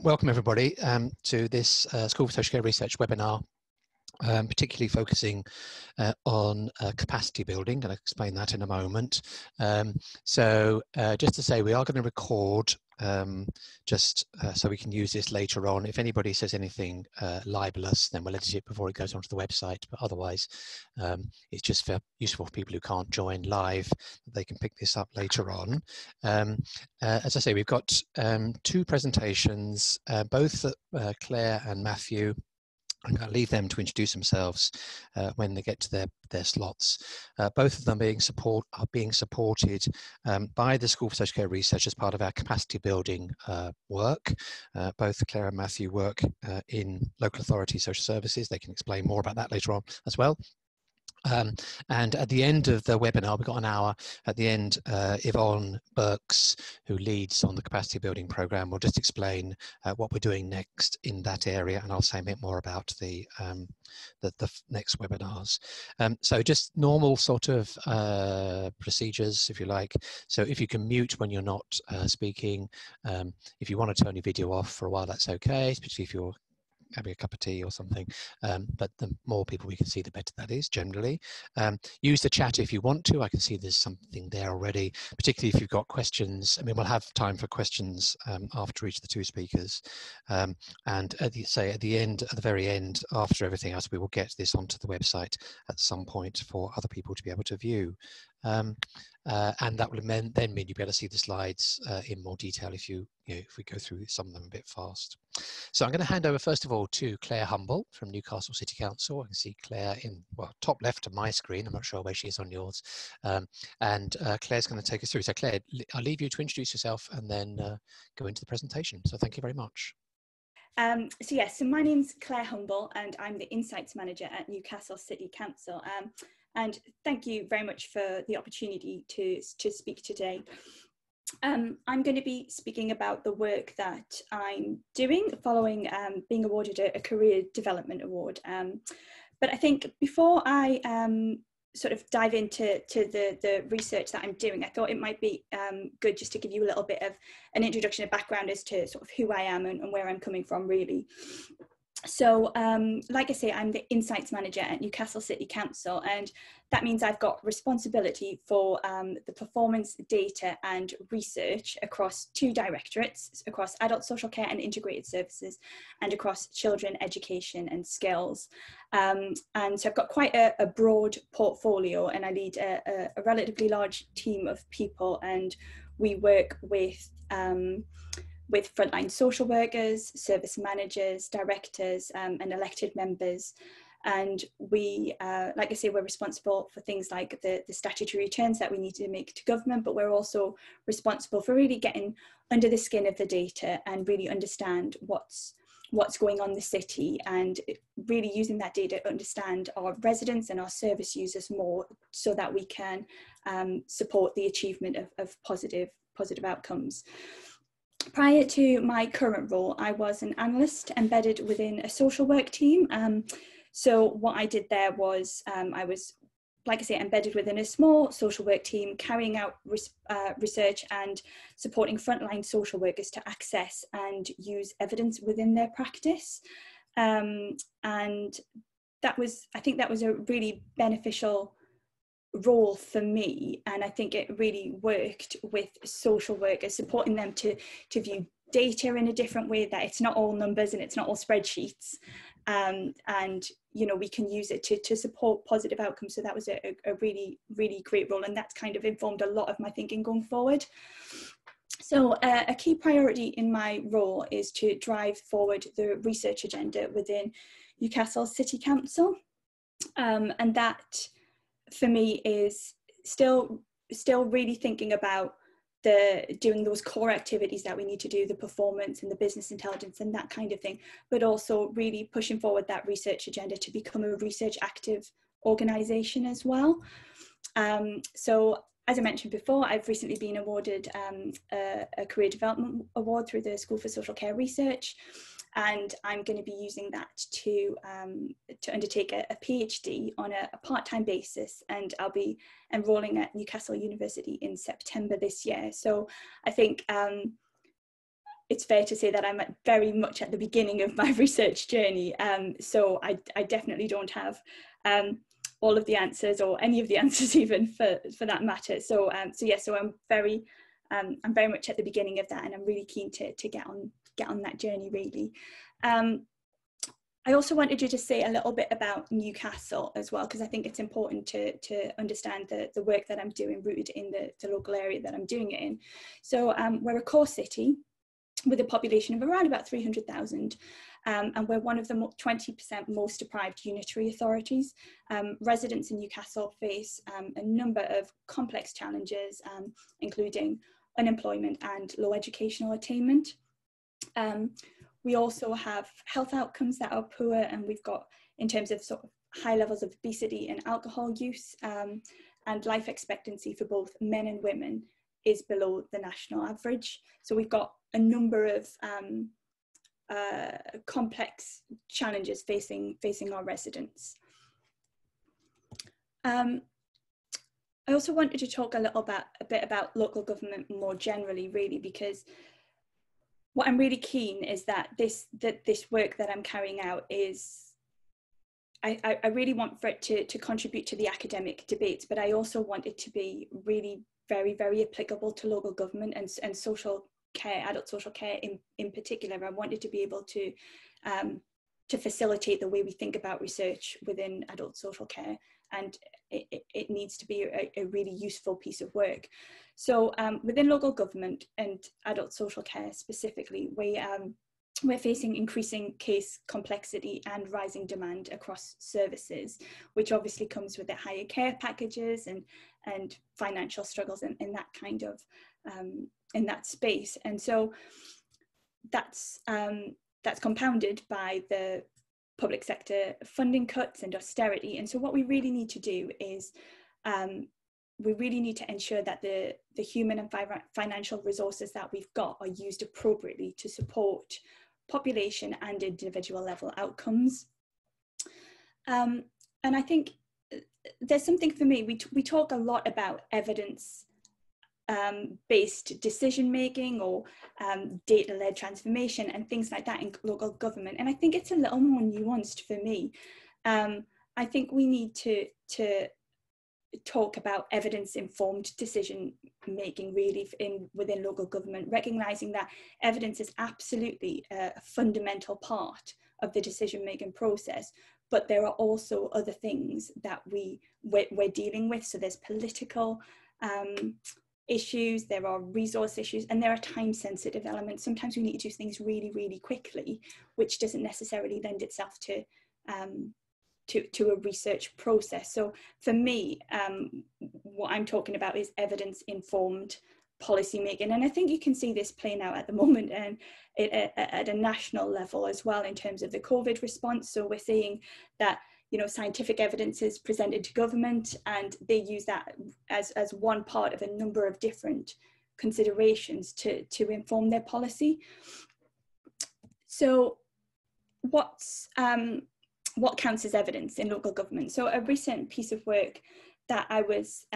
Welcome everybody to this School for Social Care Research webinar, particularly focusing on capacity building, and I'll explain that in a moment. Just to say, we are going to record so we can use this later on. If anybody says anything libelous, then we'll edit it before it goes onto the website, but otherwise it's just useful for people who can't join live, they can pick this up later on. As I say, we've got two presentations, both Claire and Matthew. I'm going to leave them to introduce themselves when they get to their slots. Both of them are being supported by the School for Social Care Research as part of our capacity building work. Both Claire and Matthew work in local authority social services. They can explain more about that later on as well. And at the end of the webinar, we've got an hour. At the end, Yvonne Burks, who leads on the capacity building program, will just explain what we're doing next in that area, and I'll say a bit more about the next webinars. So just normal sort of procedures, if you like. So if you can mute when you're not speaking, if you want to turn your video off for a while, that's okay, especially if you're having a cup of tea or something, but the more people we can see, the better that is generally. Use the chat if you want to. I can see there's something there already, particularly if you've got questions. I mean, we'll have time for questions after each of the two speakers. And at the very end, after everything else, we will get this onto the website at some point for other people to be able to view. And that will then mean you'll be able to see the slides in more detail if if we go through some of them a bit fast. So I'm going to hand over first of all to Claire Humble from Newcastle City Council. I can see Claire in, well, top left of my screen. I'm not sure where she is on yours. Claire's going to take us through. So Claire, I'll leave you to introduce yourself and then go into the presentation. So thank you very much. So my name's Claire Humble and I'm the Insights Manager at Newcastle City Council. And thank you very much for the opportunity to speak today. I'm going to be speaking about the work that I'm doing following being awarded a Career Development Award. But I think before I sort of dive into the research that I'm doing, I thought it might be good just to give you a little bit of an introduction, a background as to sort of who I am and where I'm coming from, really. So, like I say, I'm the Insights Manager at Newcastle City Council, and that means I've got responsibility for the performance data and research across two directorates, across adult social care and integrated services, and across children, education and skills. And so I've got quite a broad portfolio, and I lead a relatively large team of people, and we work with frontline social workers, service managers, directors, and elected members. And we, like I say, we're responsible for things like the statutory returns that we need to make to government, but we're also responsible for really getting under the skin of the data and really understand what's going on in the city, and really using that data to understand our residents and our service users more, so that we can support the achievement of positive outcomes. Prior to my current role, I was an analyst embedded within a social work team. So what I did there was I was, like I say, embedded within a small social work team, carrying out research and supporting frontline social workers to access and use evidence within their practice. And I think that was a really beneficial role for me, and I think it really worked with social workers, supporting them to view data in a different way, that it's not all numbers and it's not all spreadsheets, and we can use it to support positive outcomes. So that was a really great role, and that's kind of informed a lot of my thinking going forward. So a key priority in my role is to drive forward the research agenda within Newcastle City Council, and that for me is still really thinking about doing those core activities that we need to do, the performance and the business intelligence and that kind of thing, but also really pushing forward that research agenda to become a research active organisation as well. So as I mentioned before, I've recently been awarded a Career Development Award through the School for Social Care Research, and I'm going to be using that to undertake a PhD on a part-time basis, and I'll be enrolling at Newcastle University in September this year. So I think it's fair to say that I'm very much at the beginning of my research journey. So I definitely don't have all of the answers, or any of the answers even for that matter. So so I'm very much at the beginning of that, and I'm really keen to get on that journey, really. I also wanted you to say a little bit about Newcastle as well, because I think it's important to understand the work that I'm doing rooted in the local area that I'm doing it in. So we're a core city with a population of around about 300,000, and we're one of the 20% most deprived unitary authorities. Residents in Newcastle face a number of complex challenges, including unemployment and low educational attainment. We also have health outcomes that are poor, and we've got, in terms of sort of high levels of obesity and alcohol use, and life expectancy for both men and women is below the national average. So we've got a number of complex challenges facing our residents. I also wanted to talk a bit about local government more generally, really, because what I'm really keen is that this work that I'm carrying out is, I really want for it to contribute to the academic debates, but I also want it to be really very, very applicable to local government and social care, adult social care in particular. I wanted to be able to facilitate the way we think about research within adult social care, and it needs to be a really useful piece of work. So within local government and adult social care specifically, we're facing increasing case complexity and rising demand across services, which obviously comes with the higher care packages and financial struggles in that kind of in that space. And so that's compounded by the public sector funding cuts and austerity. And so what we really need to do is we really need to ensure that the human and financial resources that we've got are used appropriately to support population and individual level outcomes. And I think there's something for me, we talk a lot about evidence based decision making, or data-led transformation and things like that in local government, and I think it's a little more nuanced for me. I think we need to talk about evidence-informed decision making, really, within local government, recognizing that evidence is absolutely a fundamental part of the decision making process, but there are also other things that we're dealing with. So there's political issues, there are resource issues, and there are time-sensitive elements. Sometimes we need to do things really, really quickly, which doesn't necessarily lend itself to a research process. So for me, what I'm talking about is evidence-informed policy making, and I think you can see this playing out at the moment, and at a national level as well, in terms of the COVID response. So we're seeing that, you know, scientific evidence is presented to government, and they use that as one part of a number of different considerations to inform their policy. So what counts as evidence in local government? So a recent piece of work that I was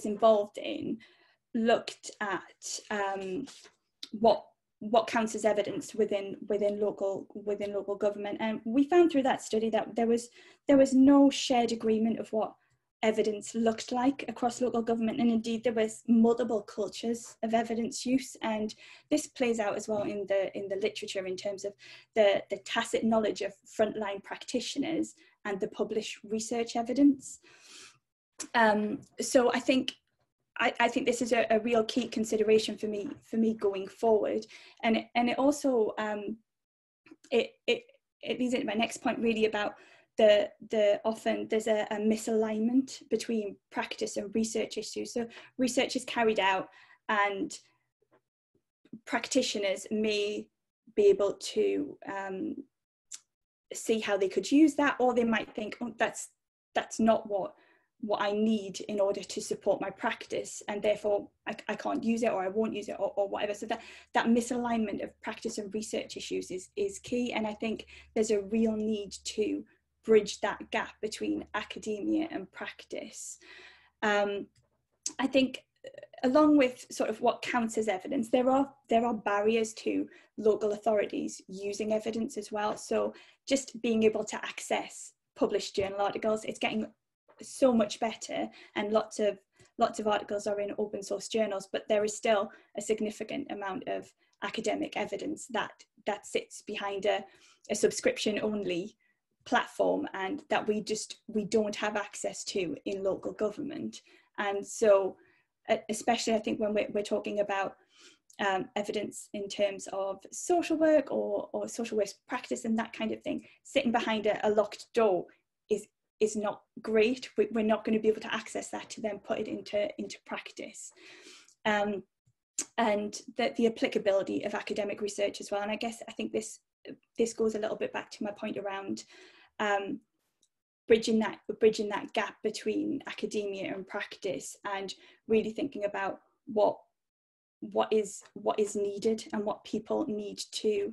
involved in looked at what counts as evidence within local government, and we found through that study that there was no shared agreement of what evidence looked like across local government, and indeed there was multiple cultures of evidence use, and this plays out as well in the literature in terms of the tacit knowledge of frontline practitioners and the published research evidence. So I think this is a real key consideration for me going forward, and it also it leads into my next point, really, about the often there's a misalignment between practice and research issues. So research is carried out, and practitioners may be able to see how they could use that, or they might think, oh, that's not what I need in order to support my practice, and therefore I can't use it, or I won't use it, or whatever. So that misalignment of practice and research issues is key, and I think there's a real need to bridge that gap between academia and practice. I think along with sort of what counts as evidence, there are barriers to local authorities using evidence as well. So just being able to access published journal articles, it's getting so much better, and lots of articles are in open source journals, but there is still a significant amount of academic evidence that sits behind a subscription only platform, and that we don't have access to in local government. And so especially I think when we're talking about evidence in terms of social work or social work practice and that kind of thing, sitting behind a locked door is not great. We're not going to be able to access that to then put it into practice. And the applicability of academic research as well. And I think this goes a little bit back to my point around bridging that gap between academia and practice, and really thinking about what is needed and what people need to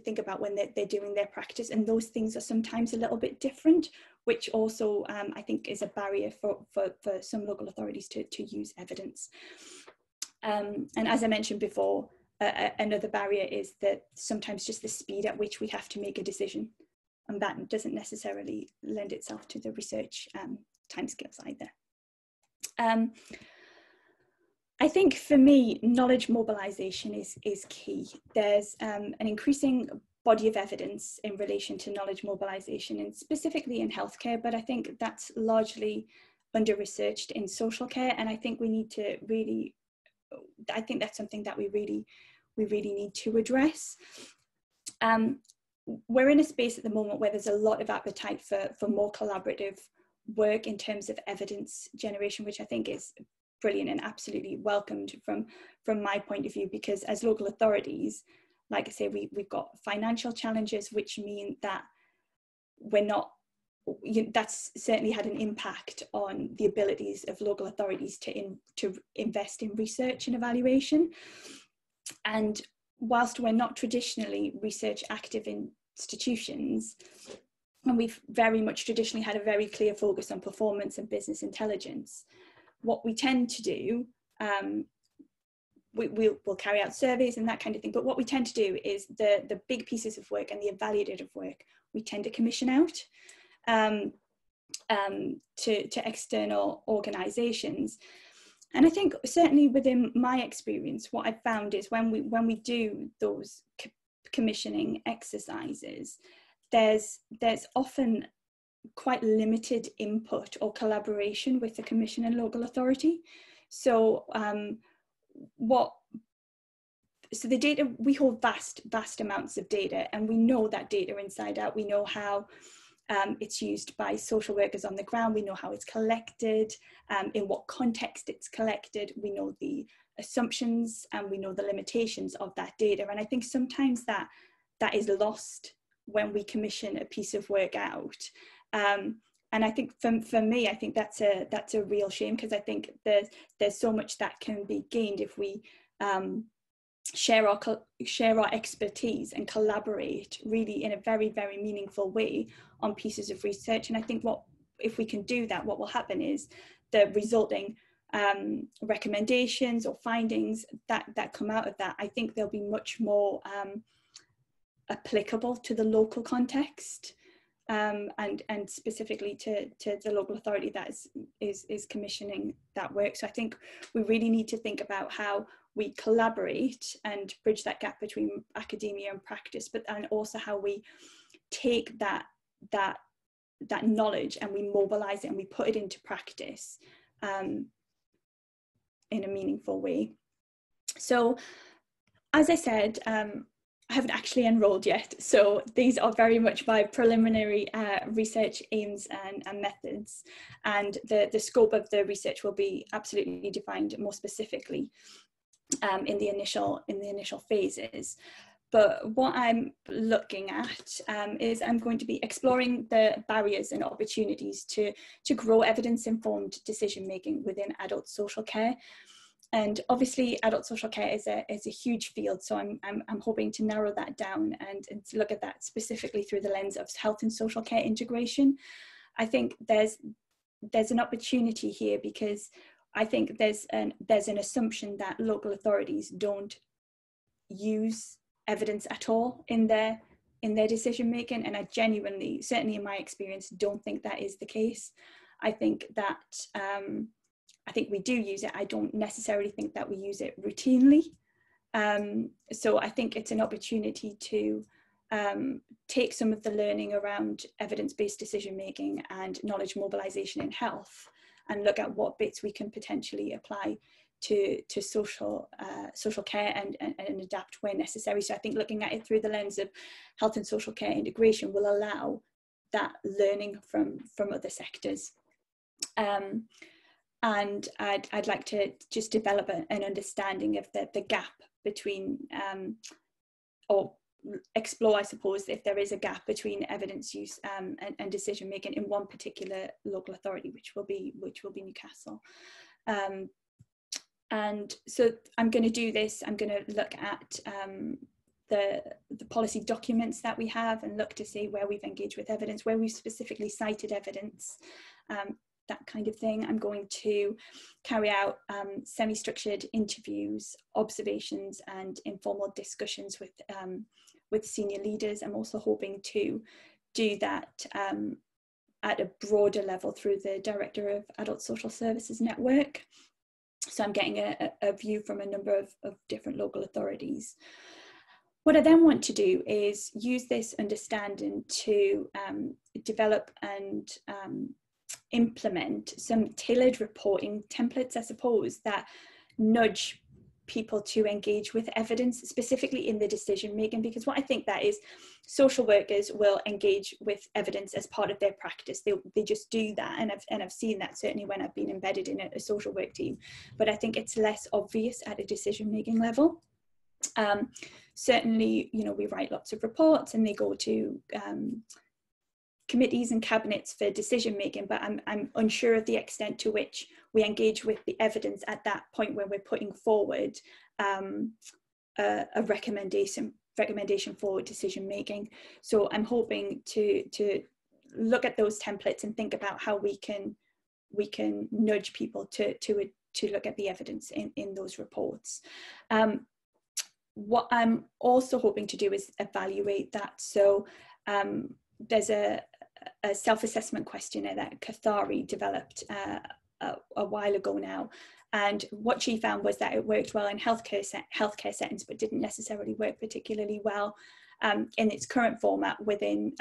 think about when they're doing their practice. And those things are sometimes a little bit different, which also I think is a barrier for some local authorities to use evidence. And as I mentioned before, another barrier is that sometimes just the speed at which we have to make a decision, and that doesn't necessarily lend itself to the research timescales either. I think for me, knowledge mobilisation is key. There's an increasing body of evidence in relation to knowledge mobilisation, and specifically in healthcare, but I think that's largely under-researched in social care, and I think we need to really, I think that's something that we really need to address. We're in a space at the moment where there's a lot of appetite for more collaborative work in terms of evidence generation, which I think is brilliant and absolutely welcomed from my point of view, because as local authorities, like I say, we've got financial challenges, which mean that that's certainly had an impact on the abilities of local authorities to invest in research and evaluation. And whilst we're not traditionally research active institutions, and we've very much traditionally had a very clear focus on performance and business intelligence, what we tend to do, we'll carry out surveys and that kind of thing, but what we tend to do is the big pieces of work and the evaluative work, we tend to commission out to external organisations. And I think certainly within my experience, what I've found is when we do those commissioning exercises, there's often quite limited input or collaboration with the commission and local authority. So the data, we hold vast amounts of data, and we know that data inside out. We know how it's used by social workers on the ground. We know how it's collected, in what context it's collected. We know the assumptions and we know the limitations of that data. And I think sometimes that is lost when we commission a piece of work out. And I think for me, I think that's a real shame, because I think there's so much that can be gained if we share our expertise and collaborate really in a very, very meaningful way on pieces of research. And I think if we can do that, what will happen is the resulting recommendations or findings that come out of that, I think they'll be much more applicable to the local context, and specifically to the local authority that is commissioning that work. So I think we really need to think about how we collaborate and bridge that gap between academia and practice, and also how we take that knowledge and we mobilize it and we put it into practice in a meaningful way. So as I said, I haven't actually enrolled yet, so these are very much my preliminary research aims and methods, and the scope of the research will be absolutely defined more specifically in the initial phases. But what I'm looking at is I'm going to be exploring the barriers and opportunities to grow evidence-informed decision-making within adult social care. And obviously adult social care is a huge field, so I'm hoping to narrow that down and to look at that specifically through the lens of health and social care integration. I think there's there's an opportunity here, because I think there's an assumption that local authorities don't use evidence at all in their decision making, and I genuinely, certainly in my experience, don't think that is the case. I think that I think we do use it. I don't necessarily think that we use it routinely. So I think it's an opportunity to take some of the learning around evidence-based decision making and knowledge mobilization in health, and look at what bits we can potentially apply to social care and adapt where necessary. So I think looking at it through the lens of health and social care integration will allow that learning from other sectors. And I'd like to just develop an understanding of the gap between, or explore, I suppose, if there is a gap between evidence use and decision making in one particular local authority, which will be Newcastle. And so I'm going to do this. I'm going to look at the policy documents that we have, and look to see where we've engaged with evidence, where we've specifically cited evidence, that kind of thing. I'm going to carry out semi-structured interviews, observations, and informal discussions with senior leaders. I'm also hoping to do that at a broader level through the Director of Adult Social Services Network. So I'm getting a view from a number of different local authorities. What I then want to do is use this understanding to develop and implement some tailored reporting templates, I suppose, that nudge people to engage with evidence, specifically in the decision making, because what I think that is, social workers will engage with evidence as part of their practice. They just do that, and I've seen that certainly when I've been embedded in a social work team, but I think it's less obvious at a decision making level. Certainly, you know, we write lots of reports and they go to committees and cabinets for decision making, but I'm unsure of the extent to which we engage with the evidence at that point when we're putting forward a recommendation for decision making. So I'm hoping to look at those templates and think about how we can nudge people to look at the evidence in those reports. What I'm also hoping to do is evaluate that. So there's a self-assessment questionnaire that Cathari developed a while ago now, and what she found was that it worked well in healthcare settings, but didn't necessarily work particularly well in its current format within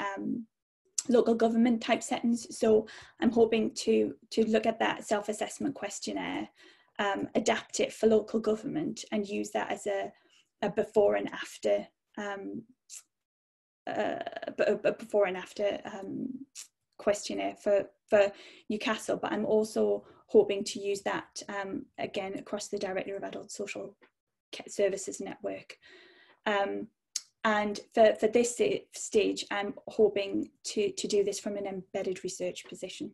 local government type settings. So I'm hoping to look at that self-assessment questionnaire, adapt it for local government, and use that as a before and after questionnaire for Newcastle. But I'm also hoping to use that again across the Director of Adult Social Services Network. And for this stage, I'm hoping to do this from an embedded research position.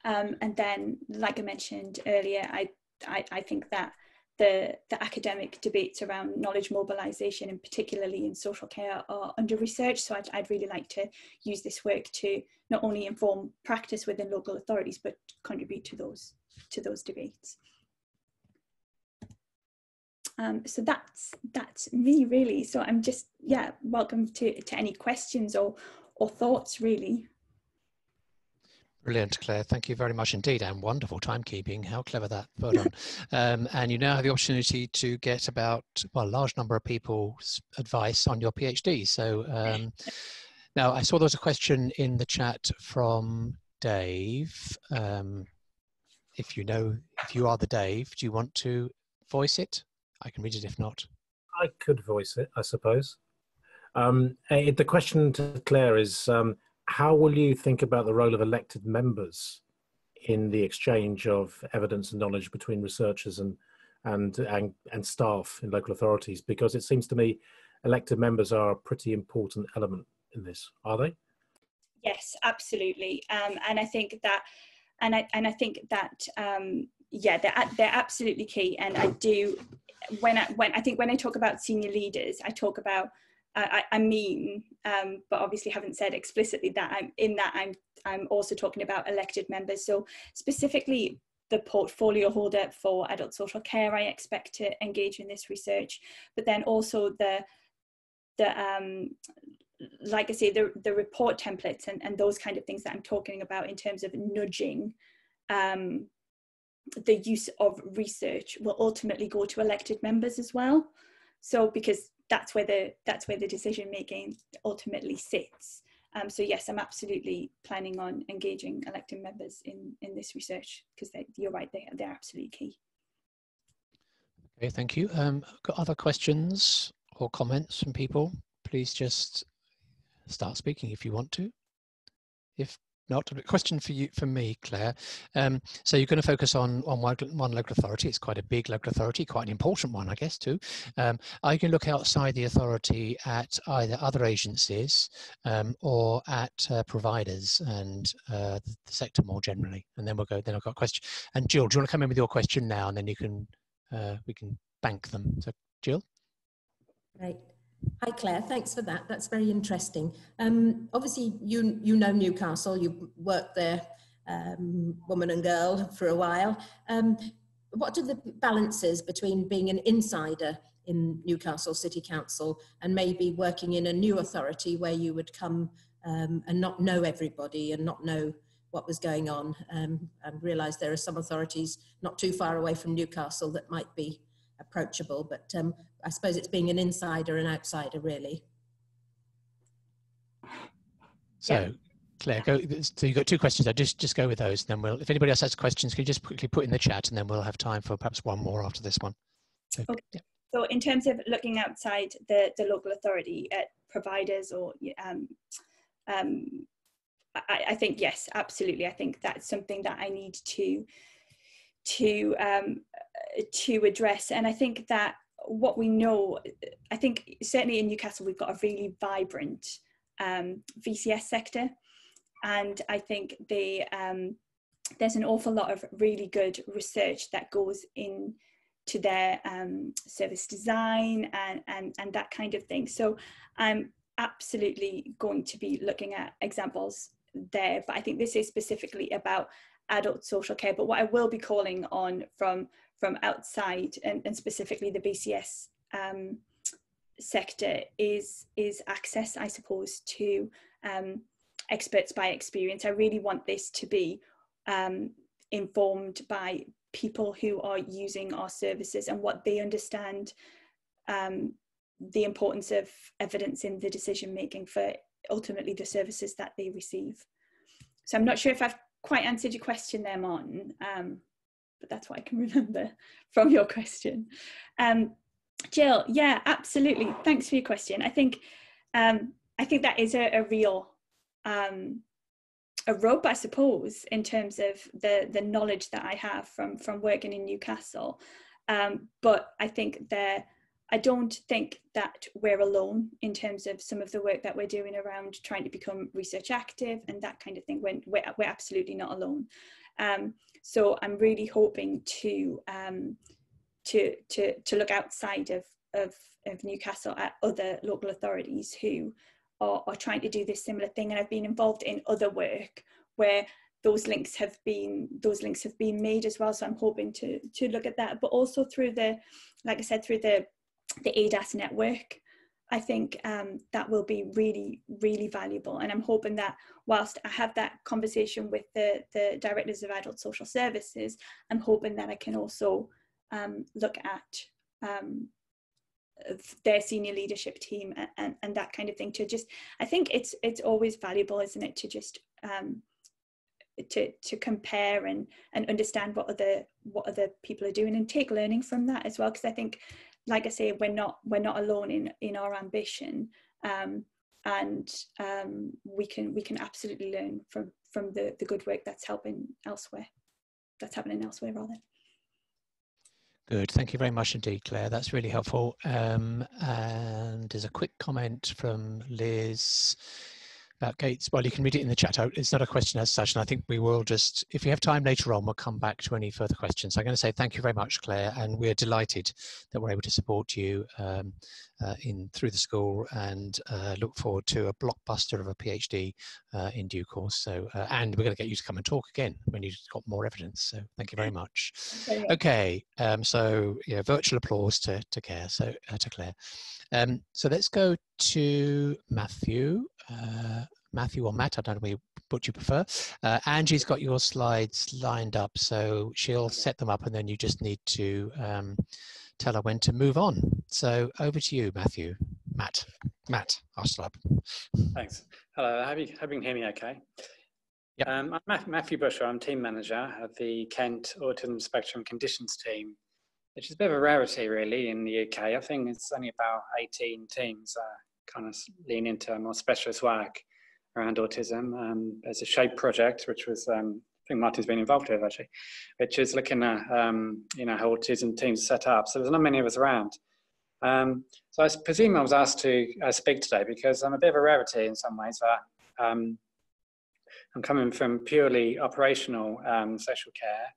And then, like I mentioned earlier, I think that the academic debates around knowledge mobilisation, and particularly in social care, are under research. So I'd really like to use this work to not only inform practice within local authorities, but contribute to those debates. So that's me really. So I'm just, yeah, welcome to any questions or thoughts really. Brilliant, Claire. Thank you very much indeed, and wonderful timekeeping. How clever that. Well done. And you now have the opportunity to get about, well, a large number of people's advice on your PhD. So now I saw there was a question in the chat from Dave. If you are the Dave, do you want to voice it? I can read it if not. I could voice it, I suppose. The question to Claire is, how will you think about the role of elected members in the exchange of evidence and knowledge between researchers and staff in local authorities? Because it seems to me elected members are a pretty important element in this. Are they? Yes, absolutely. And I think that, yeah, they're absolutely key. And I do, when I talk about senior leaders, I talk about I mean, but obviously haven't said explicitly that I'm also talking about elected members. So specifically the portfolio holder for adult social care, I expect to engage in this research, but then also the like I say, the report templates and those kind of things that I'm talking about in terms of nudging the use of research will ultimately go to elected members as well. So because that's where the decision making ultimately sits. So yes, I'm absolutely planning on engaging elected members in this research, because you're right, they're absolutely key. Okay, thank you. Got other questions or comments from people? Please just start speaking if you want to. If not, a question for you, from me, Claire. So you're going to focus on one local authority. It's quite a big local authority, quite an important one, I guess, too. Are you going to look outside the authority at either other agencies or at providers and the sector more generally? And then Then I've got a question. And Jill, do you want to come in with your question now, and then you can we can bank them. So, Jill. Right. Hi Claire, thanks for that. That's very interesting. Obviously, you know Newcastle. You've worked there, woman and girl, for a while. What are the balances between being an insider in Newcastle City Council and maybe working in a new authority where you would come and not know everybody and not know what was going on? And realise there are some authorities not too far away from Newcastle that might be approachable, but I suppose it's being an insider and outsider, really. So, yeah. Claire, so you've got two questions. Just go with those, and then if anybody else has questions, can you just quickly put in the chat, and then we'll have time for perhaps one more after this one. So, okay. Yeah. So in terms of looking outside the local authority at providers or I think yes, absolutely. I think that's something that I need to address. And I think that what we know, I think certainly in Newcastle we've got a really vibrant VCS sector, and I think there's an awful lot of really good research that goes into their service design and that kind of thing. So I'm absolutely going to be looking at examples there, but I think this is specifically about adult social care. But what I will be calling on from outside and specifically the BCS sector is access, I suppose, to experts by experience. I really want this to be informed by people who are using our services and what they understand the importance of evidence in the decision making for ultimately the services that they receive. So I'm not sure if I've quite answered your question there, Martin, but that's what I can remember from your question. Jill, yeah, absolutely. Thanks for your question. I think that is a real a rub, I suppose, in terms of the knowledge that I have from working in Newcastle. But I don't think that we're alone in terms of some of the work that we're doing around trying to become research active and that kind of thing. We're absolutely not alone. So I'm really hoping to look outside of Newcastle at other local authorities who are trying to do this similar thing. And I've been involved in other work where those links have been made as well. So I'm hoping to look at that, but also through like I said, through the ADAS network. I think that will be really, really valuable. And I'm hoping that whilst I have that conversation with the directors of adult social services, I'm hoping that I can also look at their senior leadership team and that kind of thing, to just, I think it's always valuable, isn't it, to just to compare and understand what other people are doing and take learning from that as well. Because I think, like I say, we're not alone in our ambition, and we can absolutely learn from the good work that's happening elsewhere rather. Good, thank you very much indeed, Claire. That's really helpful. And there's a quick comment from Liz. Okay, well, you can read it in the chat. It's not a question as such, and I think we will just, if we have time later on, we'll come back to any further questions. So I'm going to say thank you very much, Claire, and we're delighted that we're able to support you through the school, and look forward to a blockbuster of a PhD in due course. So, and we're going to get you to come and talk again when you've got more evidence. So thank you very much. Okay, so yeah, virtual applause to Claire. To Claire. So let's go to Matthew. Matthew or Matt, I don't know what you prefer. Angie's got your slides lined up, so she'll set them up, and then you just need to tell her when to move on. So over to you, Matthew. Matt, I'll start. Thanks. Hello, hope you can hear me okay. Yep. I'm Matthew Busher. I'm team manager of the Kent Autism Spectrum Conditions team, which is a bit of a rarity really in the UK. I think it's only about 18 teams kind of lean into more specialist work around autism. There's a SHAPE project, which was, I think Martin's been involved with actually, which is looking at, you know, how autism teams are set up. So there's not many of us around. So I presume I was asked to speak today because I'm a bit of a rarity in some ways. I'm coming from purely operational social care.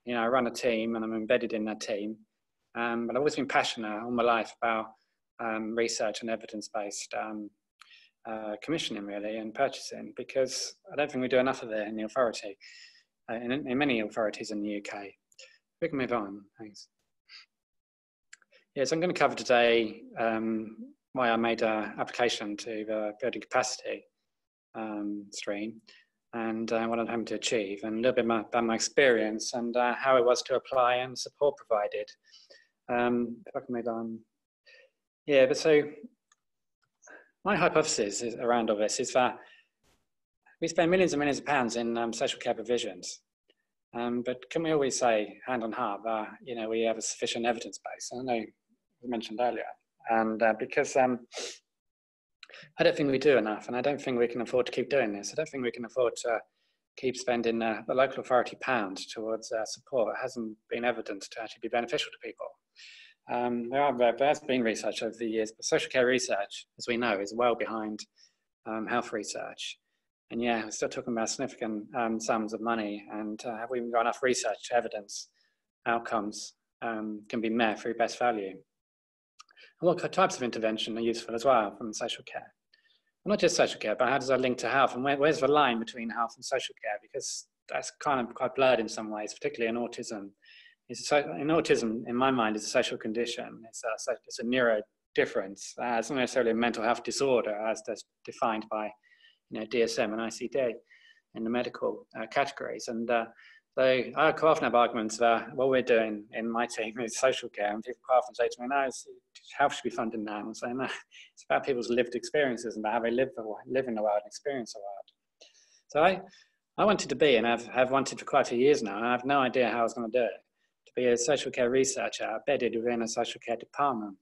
You know, I run a team and I'm embedded in that team. But I've always been passionate all my life about research and evidence-based commissioning really and purchasing, because I don't think we do enough of it in the authority, in many authorities in the UK. We can move on, thanks. Yes, I'm going to cover today why I made an application to the building capacity stream and what I'm hoping to achieve, and a little bit about my experience and how it was to apply and support provided. If I can move on. Yeah, but so my hypothesis around all this is that we spend millions and millions of pounds in social care provisions, but can we always say, hand on heart, that you know we have a sufficient evidence base? I know you mentioned earlier, and because I don't think we do enough, and I don't think we can afford to keep doing this. I don't think we can afford to keep spending the local authority pounds towards support. It hasn't been evident to actually be beneficial to people. There has been research over the years, but social care research, as we know, is well behind health research. And yeah, we're still talking about significant sums of money, and have we even got enough research to evidence outcomes can be met through best value? And what types of intervention are useful as well from social care? Well, not just social care, but how does that link to health? And where's the line between health and social care? Because that's kind of quite blurred in some ways, particularly in autism. In autism, in my mind, is a social condition. It's a neuro difference. It's not necessarily a mental health disorder as that's defined by, you know, DSM and ICD in the medical categories. And so I quite often have arguments about what we're doing in my team is social care, and people quite often say to me, "No, health should be funded now." And I'm saying, "No, it's about people's lived experiences and about how they live in the world and experience the world." So I wanted to be, and have wanted for quite a few years now, and I have no idea how I was going to do it. Be a social care researcher embedded within a social care department.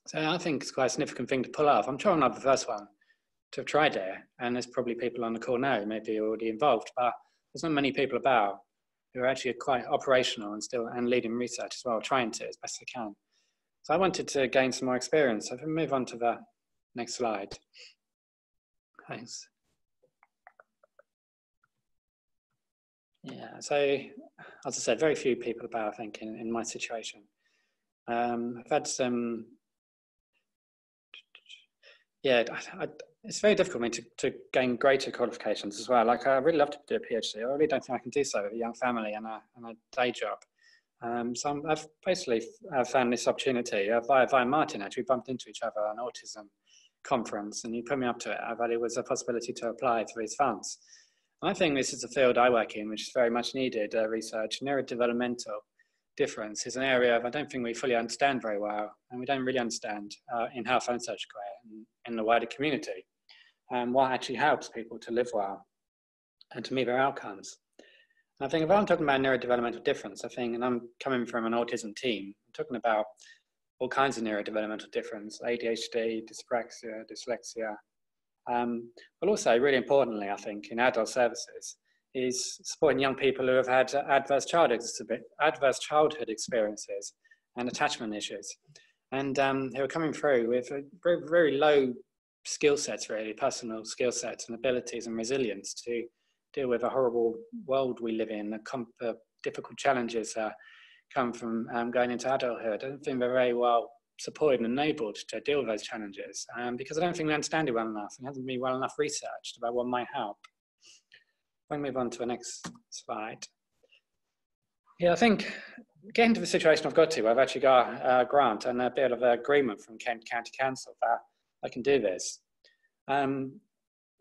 So I think it's quite a significant thing to pull off. I'm sure I'm not the first one to have tried it, and there's probably people on the call now who may be already involved, but there's not many people about who are actually quite operational and leading research as well, trying to as best they can. So I wanted to gain some more experience. So if we move on to the next slide. Thanks. Yeah, so as I said, very few people about, I think, in my situation. I've had some, yeah, it's very difficult for me to gain greater qualifications as well. Like, I really love to do a PhD. I really don't think I can do so with a young family and a day job. So I've basically found this opportunity via Martin. Actually, we bumped into each other at an autism conference, and he put me up to it. I thought it was a possibility to apply for these funds. I think this is a field I work in, which is very much needed research. Neurodevelopmental difference is an area I don't think we fully understand very well, and we don't really understand in health and social care and in the wider community, what actually helps people to live well and to meet their outcomes. And I think if I'm talking about neurodevelopmental difference, I think, and I'm coming from an autism team, I'm talking about all kinds of neurodevelopmental difference, ADHD, dyspraxia, dyslexia, but also, really importantly, I think, in adult services, is supporting young people who have had adverse childhood experiences and attachment issues, and who are coming through with very, very low skill sets, really, personal skill sets and abilities and resilience to deal with a horrible world we live in, the difficult challenges that come from going into adulthood. I don't think they're very well supported and enabled to deal with those challenges because I don't think we understand it well enough and hasn't been well enough researched about what might help. We'll move on to the next slide. Yeah, I think getting to the situation I've got to, I've actually got a grant and a bit of an agreement from Kent County Council that I can do this.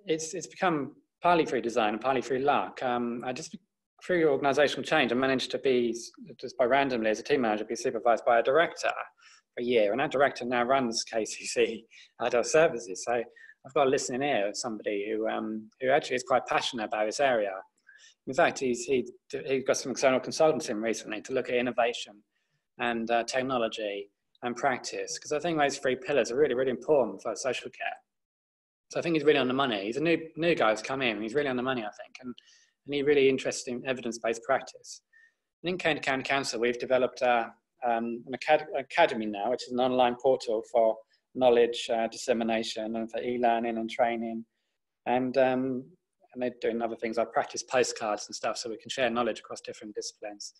It's become partly through design and partly through luck. I just, through organisational change, I managed to be, just by randomly as a team manager, be supervised by a director for a year. And that director now runs KCC Adult Services. So I've got a listening ear of somebody who actually is quite passionate about this area. In fact, he got some external consultants in recently to look at innovation and technology and practice, because I think those three pillars are really, really important for social care. So I think he's really on the money. He's a new guy who's come in, and he's really on the money, I think, and he's really interested in evidence-based practice. And in Kent County Council, we've developed an academy now, which is an online portal for knowledge dissemination and for e-learning and training. And they're doing other things like practice postcards and stuff, so we can share knowledge across different disciplines.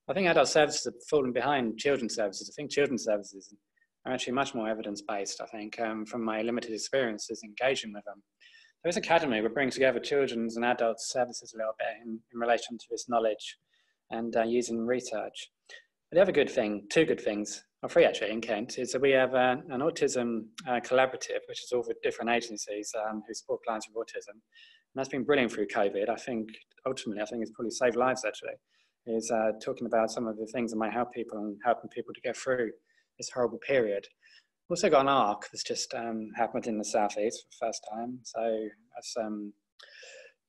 I think adult services have fallen behind children's services. I think children's services are actually much more evidence-based, I think, from my limited experiences engaging with them. This academy will bring together children's and adult services a little bit in relation to this knowledge and using research. But the other good thing, two good things, or three actually in Kent, is that we have an autism collaborative, which is all the different agencies who support clients with autism. And that's been brilliant through COVID. I think, ultimately, it's probably saved lives actually, is talking about some of the things that might help people and helping people to get through this horrible period. We've also got an ARC that's just happened in the Southeast for the first time. So that's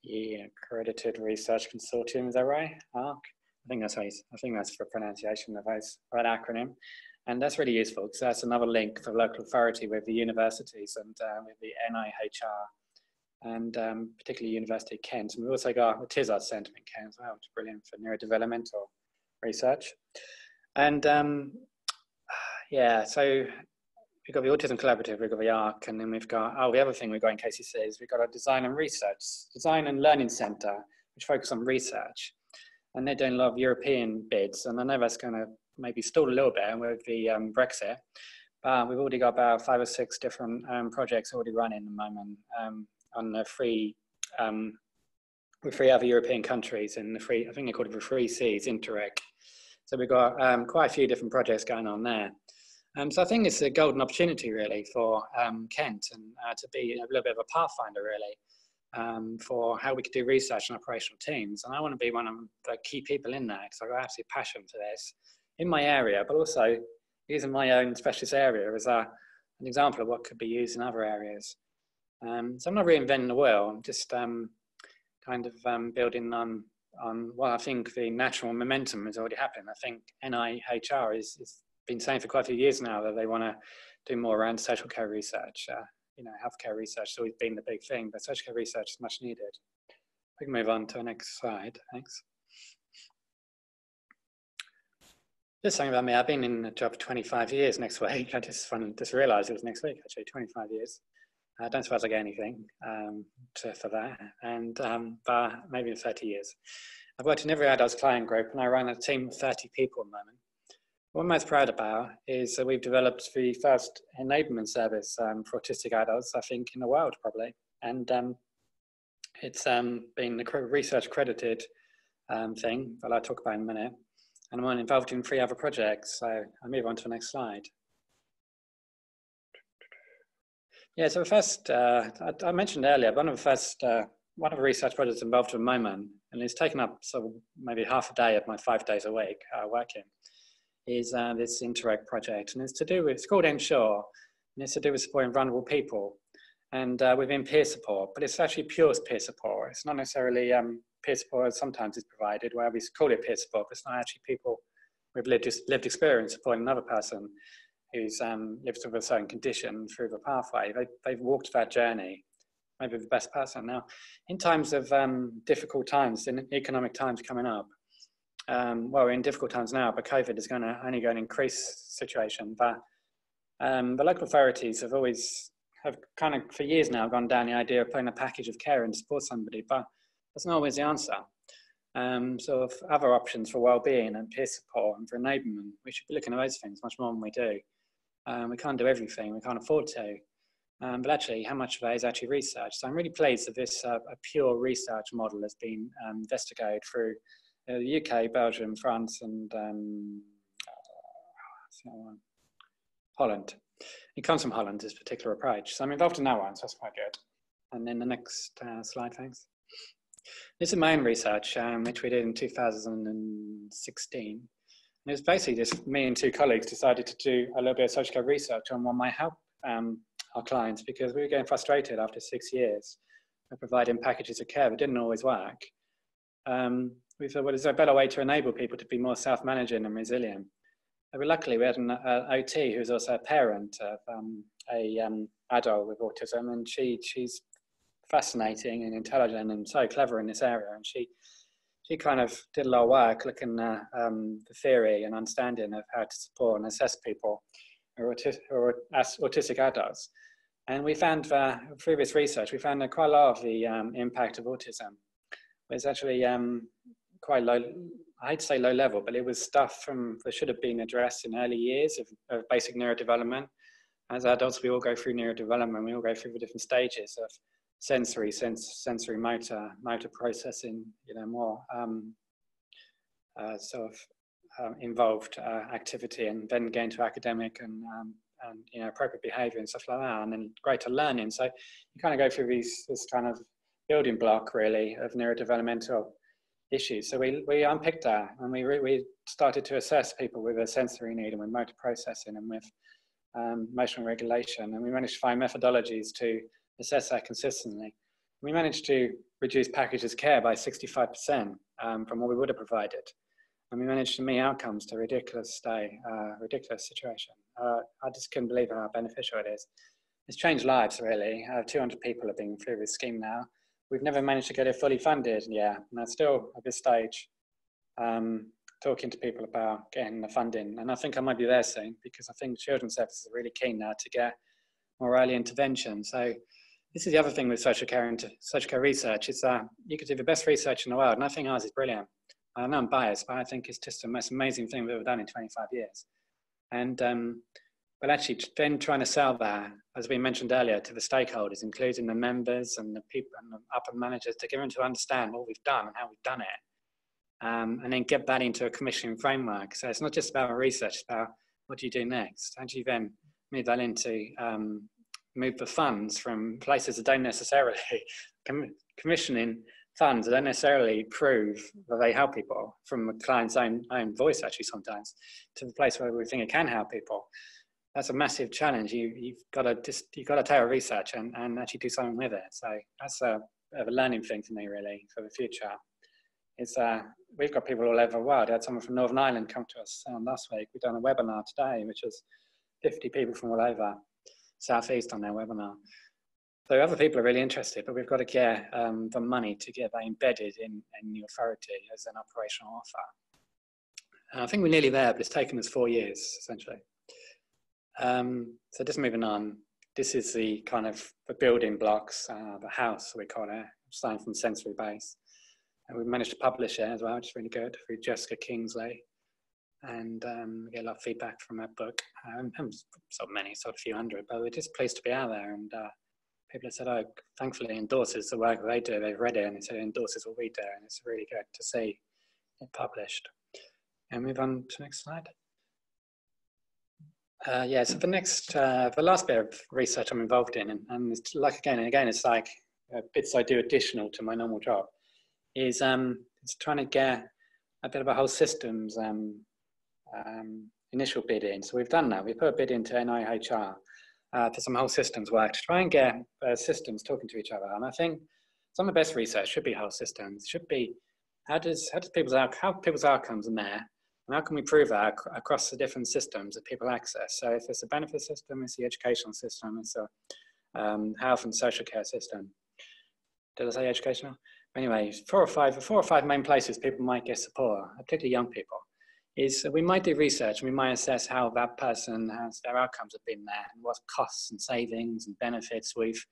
Accredited Research Consortium, is that right? ARC? I think that's for pronunciation of that acronym. And that's really useful because that's another link for local authority with the universities and with the NIHR. And particularly University of Kent. And we've also got the Tizard Centre in Kent as well, which is brilliant for neurodevelopmental research. And yeah, so we've got the Autism Collaborative, we've got the ARC, and then we've got, the other thing we've got in KCC is we've got a Design and Learning Centre, which focus on research. And they're doing a lot of European bids, and I know that's going to maybe stall a little bit with the Brexit, but we've already got about 5 or 6 different projects already running at the moment. On the with 3 other European countries in the I think they call it the 3 Cs, Interreg. So we've got quite a few different projects going on there. So I think it's a golden opportunity really for Kent and to be a little bit of a pathfinder really for how we could do research and operational teams. And I want to be one of the key people in that because I've got absolute passion for this in my area, but also using my own specialist area as an example of what could be used in other areas. So I'm not reinventing the wheel, I'm just kind of building on what I think the natural momentum has already happened. I think NIHR has been saying for quite a few years now that they want to do more around social care research. Healthcare research has always been the big thing, but social care research is much needed. We can move on to the next slide, thanks. Just something about me, I've been in the job for 25 years next week. I just realised it was next week, actually, 25 years. I don't suppose I get anything for that, and but maybe in 30 years. I've worked in every adults client group, and I run a team of 30 people at the moment. What I'm most proud about is that we've developed the first enablement service for autistic adults, I think, in the world probably, and it's been a research accredited thing that I'll talk about in a minute, and I'm involved in 3 other projects, so I'll move on to the next slide. Yeah, so the first, I mentioned earlier, one of the research projects involved at the moment, and it's taken up sort of maybe half a day of my 5 days a week working, is this Interreg project. And it's called Ensure, and it's to do with supporting vulnerable people and within peer support, but it's actually pure peer support. It's not necessarily peer support as sometimes is provided, where we call it peer support, but it's not actually people with lived experience supporting another person who's lived with a certain condition through the pathway. They've walked that journey, maybe the best person. Now, in times of difficult times, in economic times coming up, well, we're in difficult times now, but COVID is only going to increase the situation. But the local authorities have always have kind of for years now gone down the idea of putting a package of care in to support somebody, but that's not always the answer. Sort of other options for well-being and peer support and for enablement, we should be looking at those things much more than we do. We can't do everything, we can't afford to. But actually, how much of that is actually research? So I'm really pleased that this a pure research model has been investigated through the UK, Belgium, France, and Holland. It comes from Holland, this particular approach. So I'm involved in that one, so that's quite good. And then the next slide, thanks. This is my own research, which we did in 2016. And it was basically just me and two colleagues decided to do a little bit of social care research on what might help our clients, because we were getting frustrated after 6 years of providing packages of care that didn't always work. We thought, well, is there a better way to enable people to be more self-managing and resilient? But luckily, we had an OT who's also a parent of an adult with autism, and she's fascinating and intelligent and so clever in this area. And she kind of did a lot of work looking at the theory and understanding of how to support and assess people who are autistic adults. And we found through this research, we found that quite a lot of the impact of autism was actually quite low. I hate to say low level, but it was stuff that should have been addressed in early years of basic neurodevelopment. As adults, we all go through neurodevelopment. We all go through the different stages of sensory motor processing, more sort of involved activity, and then get into academic and appropriate behaviour and stuff like that, and then greater learning. So you kind of go through this kind of building block really of neurodevelopmental issues. So we unpicked that, and we started to assess people with a sensory need and with motor processing and with emotional regulation, and we managed to find methodologies to assess that consistently. We managed to reduce packages of care by 65% from what we would have provided. And we managed to meet outcomes to ridiculous situation. I just couldn't believe how beneficial it is. It's changed lives, really. 200 people have been through this scheme now. We've never managed to get it fully funded yet. And I'm still at this stage talking to people about getting the funding. And I think I might be there soon, because I think children's services are really keen now to get more early intervention. So this is the other thing with social care research, is that you could do the best research in the world, and I think ours is brilliant. I know I'm biased, but I think it's just the most amazing thing we've ever done in 25 years. And but actually then trying to sell that, as we mentioned earlier, to the stakeholders, including the members and the people and the upper managers, to get them to understand what we've done and how we've done it. And then get that into a commissioning framework. So it's not just about research, it's about what do you do next? How do you then move that into move the funds from places that don't necessarily commissioning funds that don't necessarily prove that they help people, from the client's own voice actually sometimes, to the place where we think it can help people. That's a massive challenge. You've got to take a research and actually do something with it. So that's a bit of a learning thing for me, really, for the future. It's we've got people all over the world. I had someone from Northern Ireland come to us last week. We've done a webinar today, which was 50 people from all over Southeast on their webinar. So other people are really interested, but we've got to get the money to get that embedded in the authority as an operational offer. And I think we're nearly there, but it's taken us 4 years, essentially. So just moving on, this is the kind of the building blocks, the house, we call it, starting from sensory base. And we've managed to publish it as well, which is really good, through Jessica Kingsley. And we get a lot of feedback from that book. So many, sort of a few hundred, but we're just pleased to be out there. And people have said, oh, thankfully endorses the work they do. They've read it and it endorses what we do. And it's really good to see it published. And move on to the next slide. Yeah, so the last bit of research I'm involved in, and it's like again, it's like bits I do additional to my normal job, is it's trying to get a bit of a whole systems initial bid in. So we've done that. We put a bid into NIHR for some whole systems work to try and get systems talking to each other. And I think some of the best research should be whole systems. Should be how people's outcomes are there, and how can we prove that across the different systems that people access? So if it's a benefit system, it's the educational system, it's a health and social care system. Did I say educational? Anyway, four or five main places people might get support, particularly young people. is we might do research and we might assess how that person has, their outcomes have been there and what costs and savings and benefits we've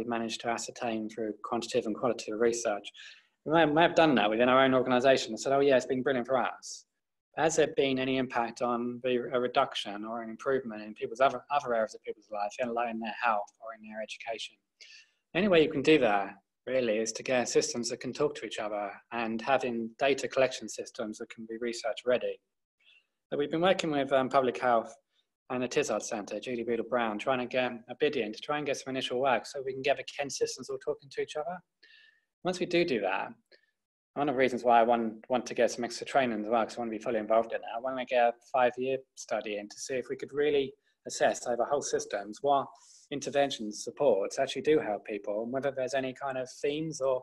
managed to ascertain through quantitative and qualitative research. We may have done that within our own organisation and said, oh yeah, it's been brilliant for us. Has there been any impact on a reduction or an improvement in people's other areas of people's life, like in their health or in their education? The only way you can do that really is to get systems that can talk to each other and having data collection systems that can be research ready. So we've been working with Public Health and the Tizard Centre, Julie Beadle Brown, trying to get a bid in to try and get some initial work so we can get the Kent systems all talking to each other. Once we do that, one of the reasons why I want to get some extra training as well, because I want to be fully involved in it, I want to get a 5-year study in to see if we could really assess over whole systems what interventions, supports actually do help people, and whether there's any kind of themes or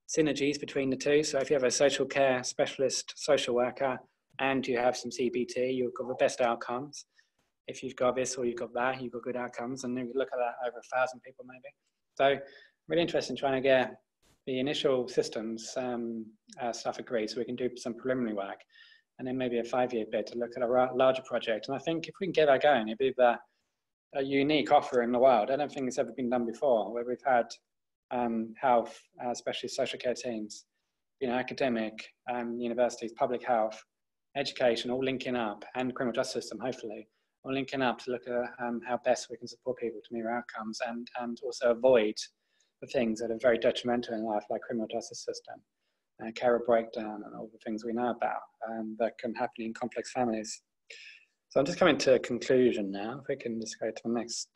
synergies between the two. So if you have a social care specialist, social worker, and you have some CBT, you've got the best outcomes. If you've got this or you've got that, you've got good outcomes. And then we look at that over 1,000 people maybe. So really interested in trying to get the initial systems stuff agreed so we can do some preliminary work, and then maybe a 5-year bid to look at a larger project. And I think if we can get that going, it'd be a unique offer in the world. I don't think it's ever been done before, where we've had health, especially social care teams, academic, universities, public health, education, all linking up, and criminal justice system, hopefully, all linking up to look at how best we can support people to meet their outcomes and also avoid the things that are very detrimental in life, like criminal justice system, carer breakdown, and all the things we know about that can happen in complex families. So I'm just coming to a conclusion now. If we can just go to the next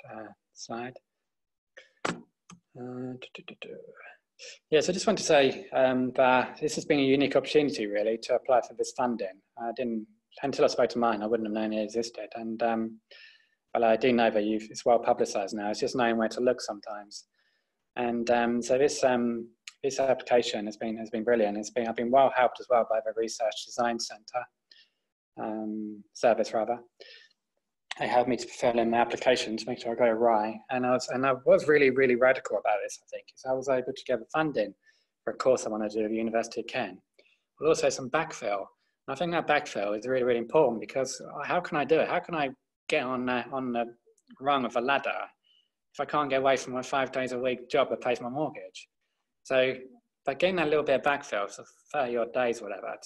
slide. Yeah, so I just want to say that this has been a unique opportunity, really, to apply for this funding. Until I spoke to mine, I wouldn't have known it existed. And well, I do know that it's well publicised now. It's just knowing where to look sometimes. And so this application has been brilliant. I've been well helped as well by the Research Design Centre service rather. They helped me to fill in the application to make sure I got it right. And I was really, really radical about this, I think, because I was able to get the funding for a course I want to do at the University of Kent, but also some backfill. And I think that backfill is really, really important, because how can I do it? How can I get on the rung of a ladder if I can't get away from my 5 days a week job that pays my mortgage? So by getting that little bit of backfill, so 30 odd days or whatever,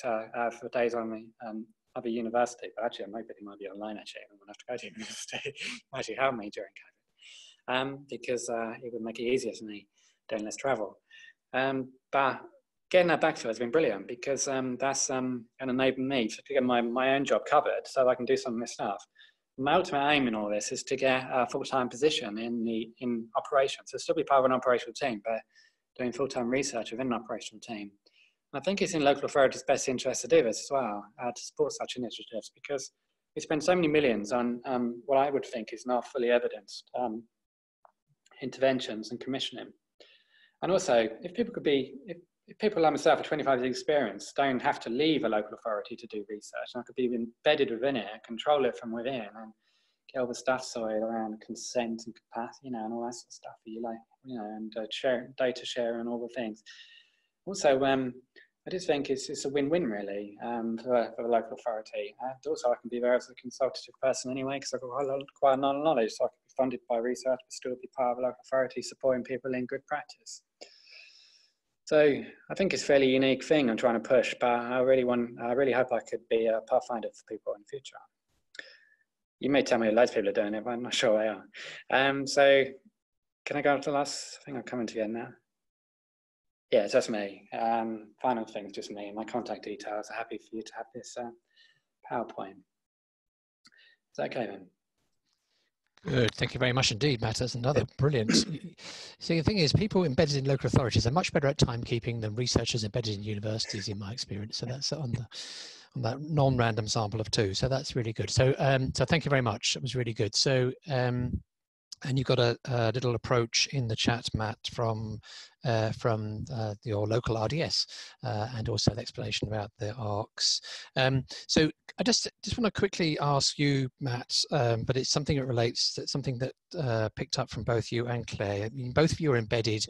for days on the other university, but actually maybe it might be online actually, I won't have to go to university, actually helped me during COVID, because it would make it easier for me doing less travel. But getting that backfill has been brilliant, because that's enabled me to get my own job covered so I can do some of this stuff. My ultimate aim in all this is to get a full-time position in operations. So still be part of an operational team, but doing full-time research within an operational team. And I think it's in local authorities' best interest to do this as well, to support such initiatives, because we spend so many millions on what I would think is not fully evidenced interventions and commissioning. And also, if people like myself with 25 years experience don't have to leave a local authority to do research, and I could be embedded within it, control it from within, and get all the stuff sorted around consent and capacity, and all that sort of stuff that you like, and data share and all the things. Also, I just think it's a win-win really for the local authority. And also, I can be there as a consultative person anyway, because I've got quite a lot of knowledge, so I can be funded by research, but still be part of a local authority supporting people in good practice. So I think it's a fairly unique thing I'm trying to push, but I really hope I could be a pathfinder for people in the future. You may tell me loads of people are doing it, but I'm not sure they are. So can I go to the last thing? I'm coming to the end now. Yeah, it's just me. Final thing is just me. My contact details. I'm happy for you to have this PowerPoint. Is that okay then? Good. Thank you very much indeed, Matt. That's another brilliant. See, the thing is, people embedded in local authorities are much better at timekeeping than researchers embedded in universities, in my experience. So that's on that non-random sample of 2. So that's really good. So so thank you very much. It was really good. So and you've got a little approach in the chat, Matt, from your local RDS, and also the explanation about the ARCs. So I just want to quickly ask you, Matt, but it's something that relates to something that picked up from both you and Claire. I mean, both of you are embedded,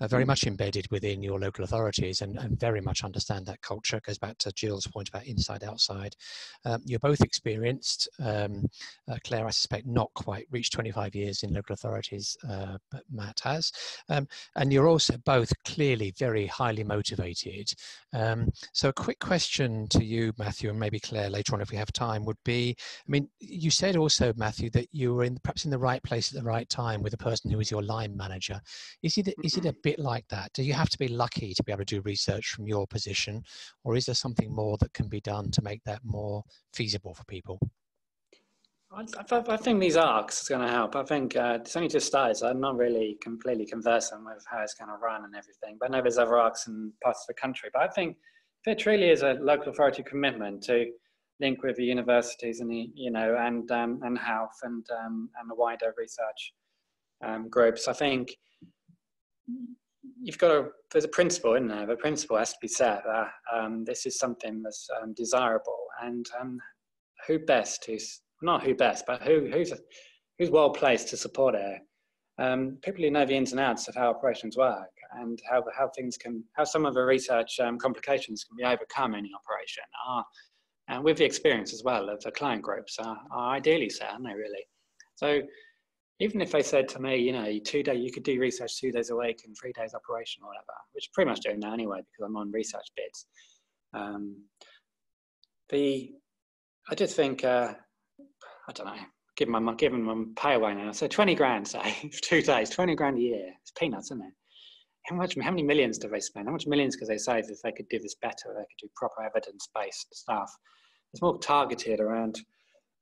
very much embedded within your local authorities, and very much understand that culture. It goes back to Jill's point about inside, outside. You're both experienced. Claire, I suspect, not quite reached 25 years in local authorities, but Matt has. And you're also both clearly very highly motivated. So a quick question to you, Matthew, and maybe Claire later on if we have time, would be, I mean, you said also, Matthew, that you were perhaps in the right place at the right time with the person who was your line manager. Is it a bit like that? Do you have to be lucky to be able to do research from your position, or is there something more that can be done to make that more feasible for people? I think these arcs is going to help. I think it's only just started, so I'm not really completely conversant with how it's going to run and everything. But I know there's other arcs in parts of the country. But I think if it truly is a local authority commitment to link with the universities and and health and the wider research groups, I think there's a principle in there. The principle has to be set that this is something that's desirable, and who's well placed to support it. People who know the ins and outs of how operations work and how some of the research complications can be overcome in the operation and with the experience as well of the client groups are ideally set, aren't they, really? So even if they said to me, you could do research 2 days a week and 3 days operation or whatever, which pretty much doing now anyway because I'm on research bids. I just think, I don't know, giving them pay away now. So 20 grand, say, 2 days, 20 grand a year. It's peanuts, isn't it? How many millions do they spend? How much millions could they save if they could do this better? They could do proper evidence-based stuff. It's more targeted around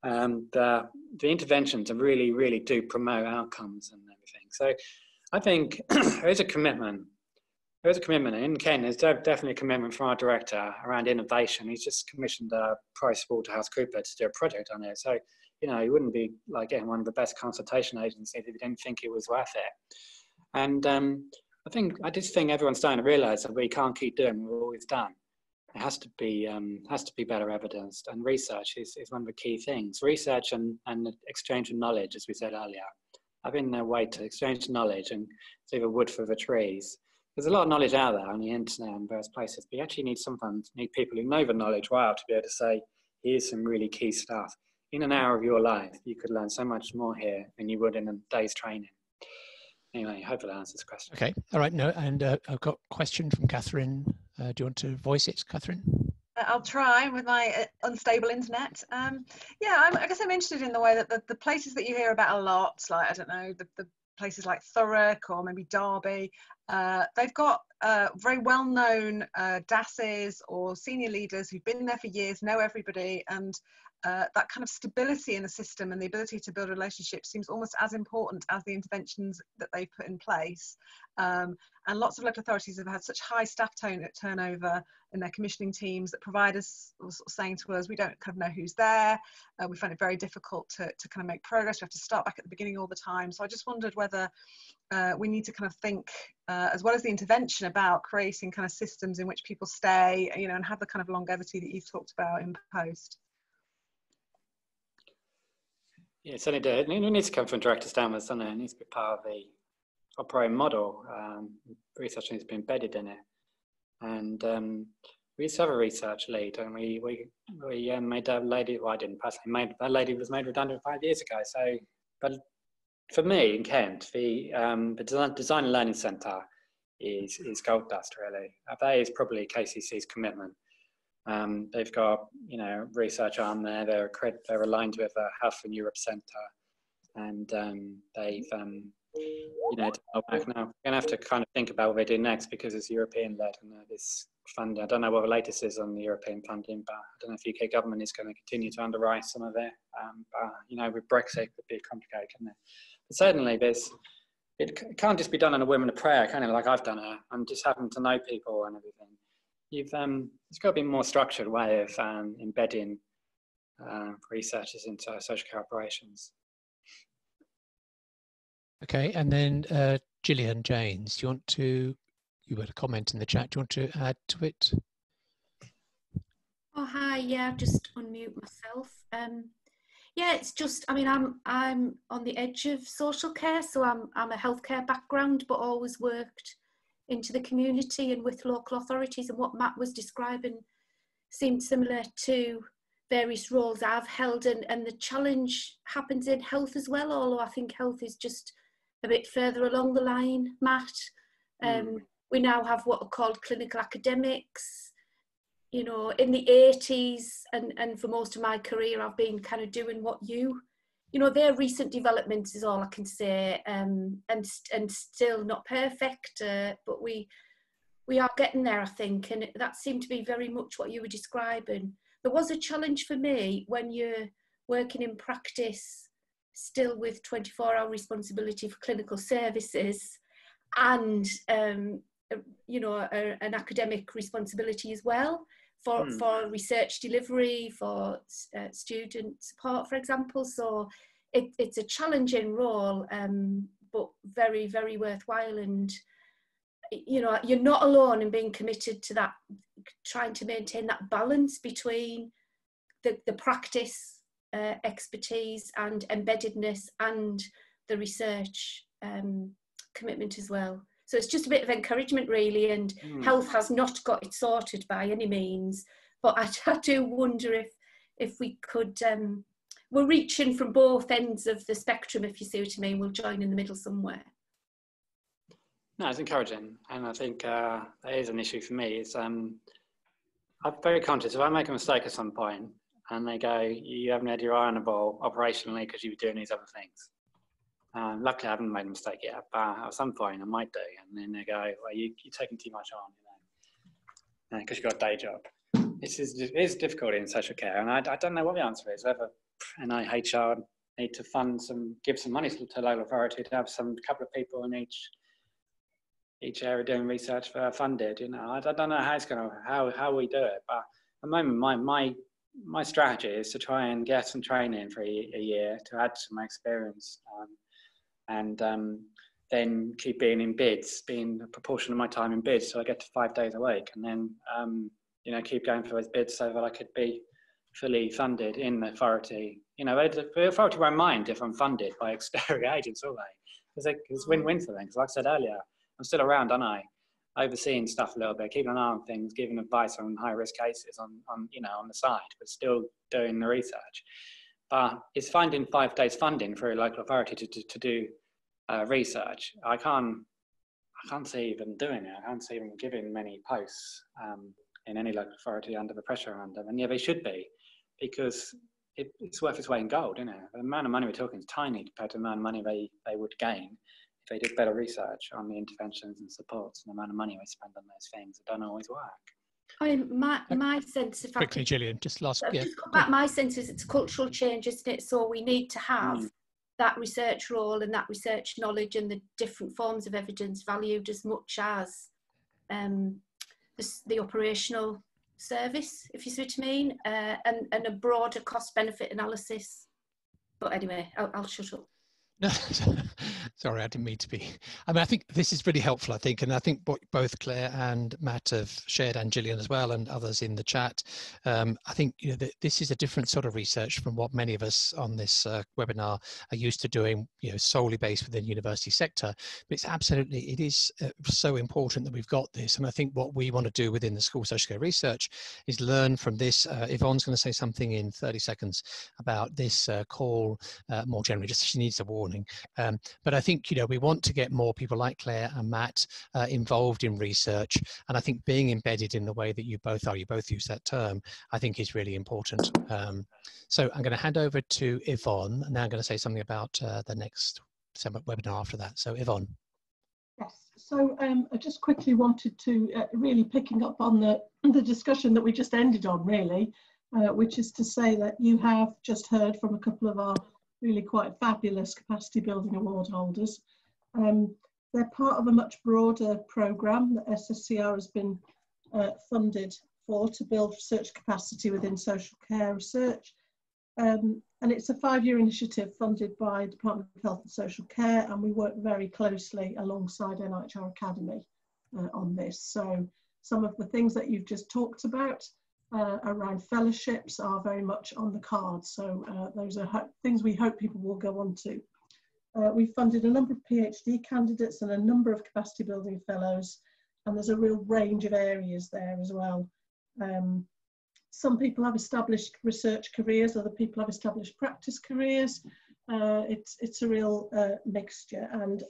the interventions that really, really do promote outcomes and everything. So I think there is a commitment. There is a commitment in Kent. There's definitely a commitment from our director around innovation. He's just commissioned PricewaterhouseCoopers to do a project on it. So, he wouldn't be like getting one of the best consultation agencies if he didn't think it was worth it. And I just think everyone's starting to realise that we can't keep doing what we've always done. It has to be better evidenced, and research is one of the key things. Research and the exchange of knowledge, as we said earlier. Having a way to exchange knowledge and see the wood for the trees. There's a lot of knowledge out there on the internet and various places, but you actually need people who know the knowledge well to be able to say, here's some really key stuff. In an hour of your life, you could learn so much more here than you would in a day's training. Anyway, I hope that answers the question. Okay, all right, no, and I've got a question from Catherine. Do you want to voice it, Catherine? I'll try with my unstable internet. I guess I'm interested in the way that the places that you hear about a lot, like, I don't know, the places like Thurrock or maybe Derby, they've got very well-known DASs or senior leaders who've been there for years, know everybody, and that kind of stability in the system and the ability to build relationships seems almost as important as the interventions that they put in place. And lots of local authorities have had such high staff turnover in their commissioning teams that providers were sort of saying to us, we don't kind of know who's there. We find it very difficult to kind of make progress. We have to start back at the beginning all the time. So I just wondered whether we need to kind of think, as well as the intervention, about creating kind of systems in which people stay, and have the kind of longevity that you've talked about in post. Yeah, certainly do. It needs to come from directors downwards, doesn't it? It needs to be part of the operating model. Research needs to be embedded in it. And we used to have a research lead, and we made that lady, well, I didn't personally, that lady was made redundant 5 years ago. So, but for me in Kent, the Design and Learning Centre is gold dust, really. That is probably KCC's commitment. They've got, research arm there. They're aligned with the Health in Europe Centre, and they've, now we're going to have to kind of think about what they do next because it's European-led and this funding. I don't know what the latest is on the European funding, but I don't know if the UK government is going to continue to underwrite some of it. But with Brexit, it could be complicated, couldn't it? But certainly, it can't just be done on a whim and a prayer, kind of like I've done it. I'm just having to know people and everything. There's got to be a more structured way of embedding researchers into social care operations. Okay, and then Gillian Janes, you had a comment in the chat. Do you want to add to it? Oh, hi. Yeah, I'll just unmute myself. Yeah, it's just, I mean, I'm on the edge of social care, so I'm a healthcare background, but always worked into the community and with local authorities, and what Matt was describing seemed similar to various roles I've held, and the challenge happens in health as well, although I think health is just a bit further along the line, Matt. We now have what are called clinical academics. You know, in the 80s and for most of my career, I've been kind of doing what you know, their recent developments is all I can say, and still not perfect, but we are getting there, I think, and that seemed to be very much what you were describing. There was a challenge for me when you're working in practice, still with 24-hour responsibility for clinical services, and you know, an academic responsibility as well. For research delivery, for student support, for example. So it's a challenging role, but very, very worthwhile. And, you know, you're not alone in being committed to that, trying to maintain that balance between the practice expertise and embeddedness and the research commitment as well. So it's just a bit of encouragement, really, and health has not got it sorted by any means. But I do wonder if we could, we're reaching from both ends of the spectrum, if you see what I mean. We'll join in the middle somewhere. No, it's encouraging, and I think that is an issue for me. It's I'm very conscious if I make a mistake at some point, and they go, "You haven't had your eye on the ball operationally because you were doing these other things." Luckily, I haven't made a mistake yet, but at some point I might do. And then they go, well, you're taking too much on, you know, because you've got a day job. It is difficult in social care, and I don't know what the answer is. Whether NIHR need to give some money to local authority to have a couple of people in each area doing research funded. You know, I don't know how we do it, but at the moment my strategy is to try and get some training for a year to add to my experience. And then keep being in bids, being a proportion of my time in bids, so I get to 5 days a week, and then you know, keep going for those bids so that I could be fully funded in the authority. You know, the authority won't mind if I'm funded by external agents, will they? Because it's win-win for them. Because like I said earlier, I'm still around, aren't I? Overseeing stuff a little bit, keeping an eye on things, giving advice on high-risk cases on you know, on the side, but still doing the research. But it's finding 5 days funding for a local authority to do research. I can't see them doing it. I can't see them giving many posts in any local authority under the pressure around them. And yeah, they should be, because it's worth its weight in gold, isn't it? The amount of money we're talking is tiny compared to the amount of money they would gain if they did better research on the interventions and supports, and the amount of money we spend on those things that don't always work. I mean, my sense, if quickly, Gillian, just last. Yeah. Just come back, my sense is it's a cultural change, isn't it? So we need to have that research role and that research knowledge and the different forms of evidence valued as much as the operational service, if you see what I mean, and a broader cost-benefit analysis. But anyway, I'll shut up. No, sorry, I didn't mean to be. I mean, I think this is really helpful, I think, and I think what both Claire and Matt have shared, and Gillian as well, and others in the chat. I think, you know, this is a different sort of research from what many of us on this webinar are used to doing, you know, solely based within the university sector. But it's absolutely, it is so important that we've got this. And I think what we want to do within the School Social Care Research is learn from this. Yvonne's going to say something in 30 seconds about this call more generally, just she needs a warning. But I think, you know, we want to get more people like Claire and Matt involved in research, and I think being embedded in the way that you both are, you both use that term, I think is really important. So I'm going to hand over to Yvonne, and now I'm going to say something about the next webinar after that. So Yvonne. Yes, so I just quickly wanted to really picking up on the discussion that we just ended on, really, which is to say that you have just heard from a couple of our really quite fabulous capacity building award holders. They're part of a much broader programme that SSCR has been funded for, to build research capacity within social care research. And it's a 5-year initiative funded by Department of Health and Social Care, and we work very closely alongside NIHR Academy on this. So some of the things that you've just talked about around fellowships are very much on the cards. So those are things we hope people will go on to. We funded a number of PhD candidates and a number of capacity building fellows, and there's a real range of areas there as well. Some people have established research careers, other people have established practice careers. It's a real mixture, and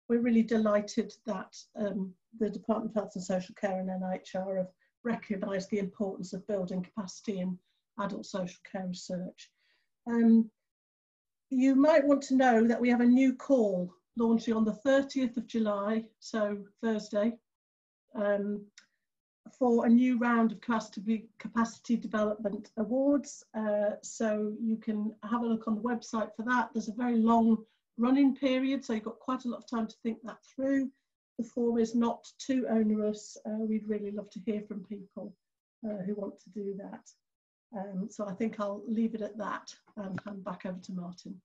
we're really delighted that the Department of Health and Social Care and NIHR have recognised the importance of building capacity in adult social care research. You might want to know that we have a new call launching on the 30th of July, so Thursday, for a new round of capacity development awards. So you can have a look on the website for that. There's a very long running period, so you've got quite a lot of time to think that through. The form is not too onerous. We'd really love to hear from people who want to do that. So I think I'll leave it at that and hand back over to Martin.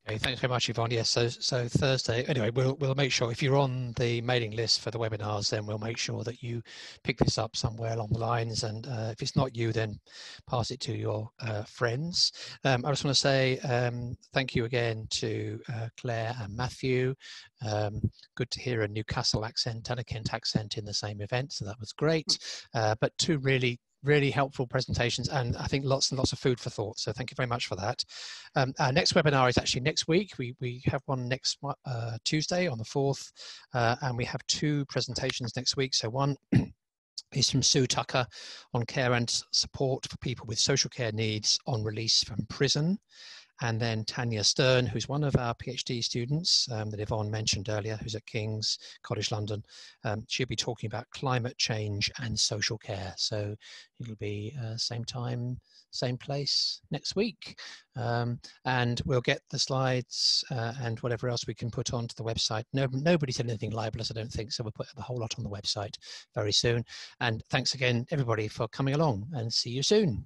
Okay, thanks very much, Yvonne. Yes, so Thursday. Anyway, we'll make sure if you're on the mailing list for the webinars, then we'll make sure that you pick this up somewhere along the lines. And if it's not you, then pass it to your friends. I just want to say thank you again to Claire and Matthew. Good to hear a Newcastle accent and a Kent accent in the same event, so that was great. But two really helpful presentations, and I think lots and lots of food for thought. So thank you very much for that. Our next webinar is actually next week. We have one next Tuesday on the 4th, and we have two presentations next week. So one is from Sue Tucker on care and support for people with social care needs on release from prison. And then Tanya Stern, who's one of our PhD students that Yvonne mentioned earlier, who's at King's College London. She'll be talking about climate change and social care. So it'll be same time, same place next week. And we'll get the slides and whatever else we can put onto the website. Nobody said anything libelous, I don't think, so we'll put the whole lot on the website very soon. And thanks again, everybody, for coming along, and see you soon.